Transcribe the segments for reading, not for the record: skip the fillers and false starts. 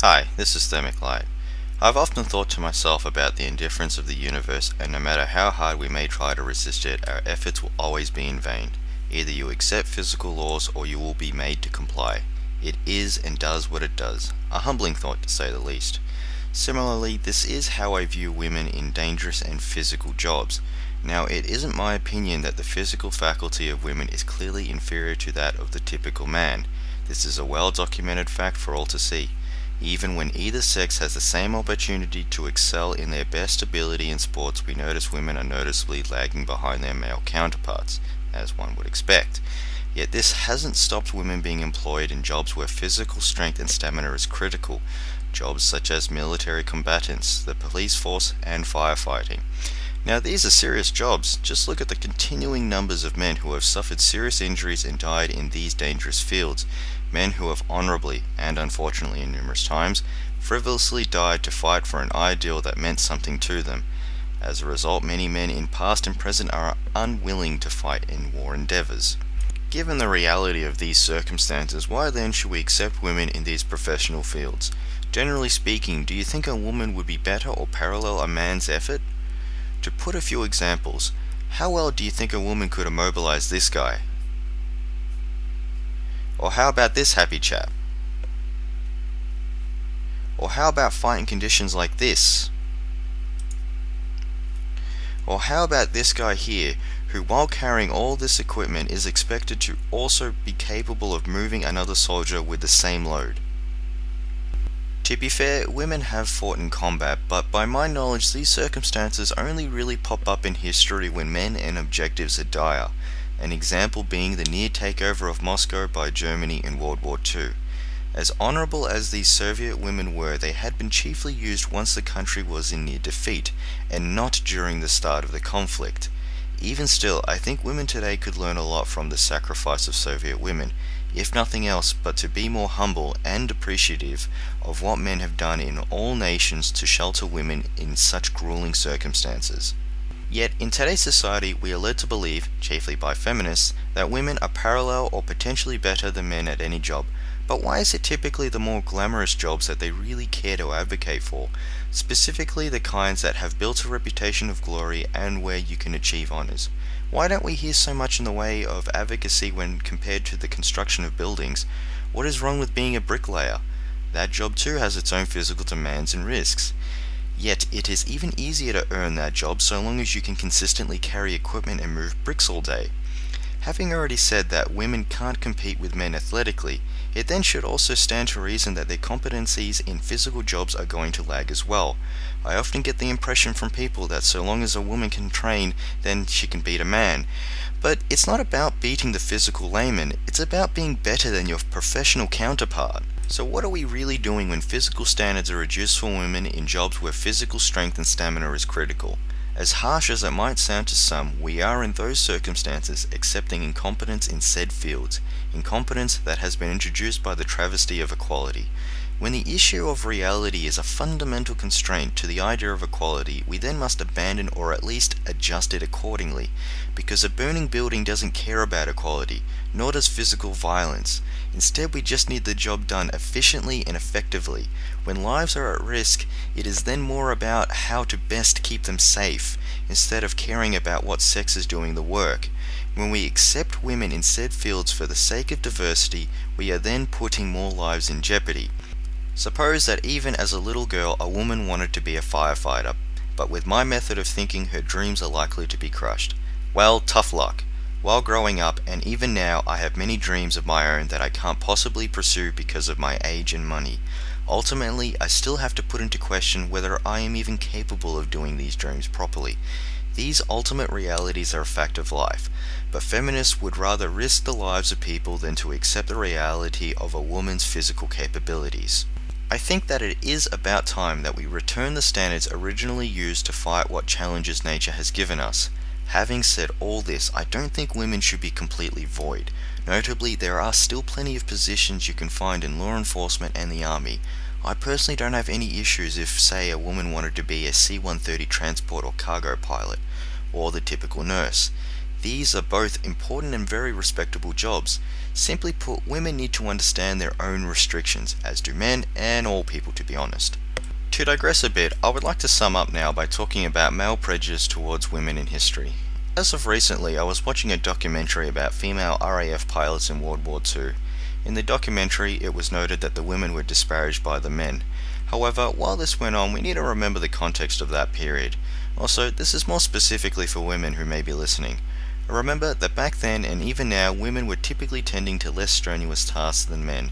Hi, this is Thermic Light. I've often thought to myself about the indifference of the universe, and no matter how hard we may try to resist it, our efforts will always be in vain. Either you accept physical laws or you will be made to comply. It is and does what it does. A humbling thought, to say the least. Similarly, this is how I view women in dangerous and physical jobs. Now, it isn't my opinion that the physical faculty of women is clearly inferior to that of the typical man. This is a well documented fact for all to see. Even when either sex has the same opportunity to excel in their best ability in sports, we notice women are noticeably lagging behind their male counterparts, as one would expect. Yet this hasn't stopped women being employed in jobs where physical strength and stamina is critical, jobs such as military combatants, the police force, and firefighting. Now, these are serious jobs. Just look at the continuing numbers of men who have suffered serious injuries and died in these dangerous fields. Men who have honorably, and unfortunately numerous times, frivolously died to fight for an ideal that meant something to them. As a result, many men in past and present are unwilling to fight in war endeavors. Given the reality of these circumstances, why then should we accept women in these professional fields? Generally speaking, do you think a woman would be better or parallel a man's effort? To put a few examples, how well do you think a woman could immobilize this guy? Or how about this happy chap? Or how about fighting conditions like this? Or how about this guy here, who while carrying all this equipment is expected to also be capable of moving another soldier with the same load? To be fair, women have fought in combat, but by my knowledge these circumstances only really pop up in history when men and objectives are dire. An example being the near takeover of Moscow by Germany in World War II. As honorable as these Soviet women were, they had been chiefly used once the country was in near defeat, and not during the start of the conflict. Even still, I think women today could learn a lot from the sacrifice of Soviet women, if nothing else but to be more humble and appreciative of what men have done in all nations to shelter women in such grueling circumstances. Yet, in today's society, we are led to believe, chiefly by feminists, that women are parallel or potentially better than men at any job. But why is it typically the more glamorous jobs that they really care to advocate for, specifically the kinds that have built a reputation of glory and where you can achieve honors? Why don't we hear so much in the way of advocacy when compared to the construction of buildings? What is wrong with being a bricklayer? That job too has its own physical demands and risks. Yet it is even easier to earn that job so long as you can consistently carry equipment and move bricks all day. Having already said that women can't compete with men athletically, it then should also stand to reason that their competencies in physical jobs are going to lag as well. I often get the impression from people that so long as a woman can train, then she can beat a man. But it's not about beating the physical layman, it's about being better than your professional counterpart. So what are we really doing when physical standards are reduced for women in jobs where physical strength and stamina is critical? As harsh as it might sound to some, we are in those circumstances accepting incompetence in said fields, incompetence that has been introduced by the travesty of equality. When the issue of reality is a fundamental constraint to the idea of equality, we then must abandon or at least adjust it accordingly, because a burning building doesn't care about equality, nor does physical violence. Instead, we just need the job done efficiently and effectively. When lives are at risk, it is then more about how to best keep them safe, instead of caring about what sex is doing the work. When we accept women in said fields for the sake of diversity, we are then putting more lives in jeopardy. Suppose that even as a little girl a woman wanted to be a firefighter, but with my method of thinking her dreams are likely to be crushed. Well, tough luck. While growing up, and even now, I have many dreams of my own that I can't possibly pursue because of my age and money. Ultimately, I still have to put into question whether I am even capable of doing these dreams properly. These ultimate realities are a fact of life, but feminists would rather risk the lives of people than to accept the reality of a woman's physical capabilities. I think that it is about time that we return the standards originally used to fight what challenges nature has given us. Having said all this, I don't think women should be completely void. Notably, there are still plenty of positions you can find in law enforcement and the army. I personally don't have any issues if, say, a woman wanted to be a C-130 transport or cargo pilot, or the typical nurse. These are both important and very respectable jobs. Simply put, women need to understand their own restrictions, as do men and all people, to be honest. To digress a bit, I would like to sum up now by talking about male prejudice towards women in history. As of recently, I was watching a documentary about female RAF pilots in World War II. In the documentary, it was noted that the women were disparaged by the men. However, while this went on, we need to remember the context of that period. Also, this is more specifically for women who may be listening. Remember that back then and even now, women were typically tending to less strenuous tasks than men.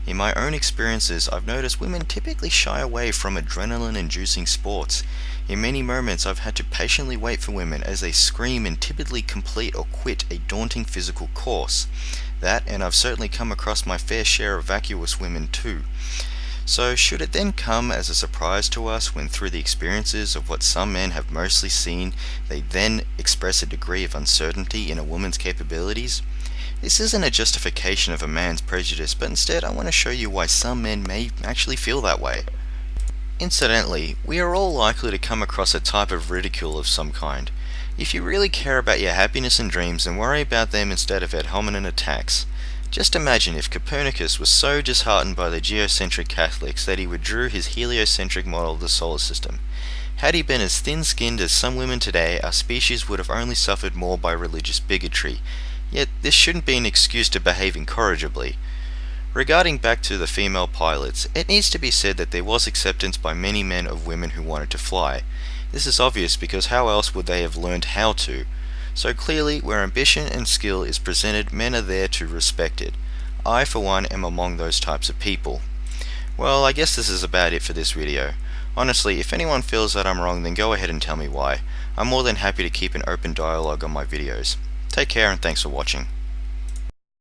In my own experiences, I've noticed women typically shy away from adrenaline-inducing sports. In many moments, I've had to patiently wait for women as they scream and typically complete or quit a daunting physical course. That, and I've certainly come across my fair share of vacuous women too. So should it then come as a surprise to us when through the experiences of what some men have mostly seen, they then express a degree of uncertainty in a woman's capabilities? This isn't a justification of a man's prejudice, but instead I want to show you why some men may actually feel that way. Incidentally, we are all likely to come across a type of ridicule of some kind. If you really care about your happiness and dreams, then worry about them instead of ad hominem attacks. Just imagine if Copernicus was so disheartened by the geocentric Catholics that he withdrew his heliocentric model of the solar system. Had he been as thin-skinned as some women today, our species would have only suffered more by religious bigotry. Yet this shouldn't be an excuse to behave incorrigibly. Regarding back to the female pilots, it needs to be said that there was acceptance by many men of women who wanted to fly. This is obvious because how else would they have learned how to? So clearly, where ambition and skill is presented, men are there to respect it. I, for one, am among those types of people. Well, I guess this is about it for this video. Honestly, if anyone feels that I'm wrong, then go ahead and tell me why. I'm more than happy to keep an open dialogue on my videos. Take care and thanks for watching.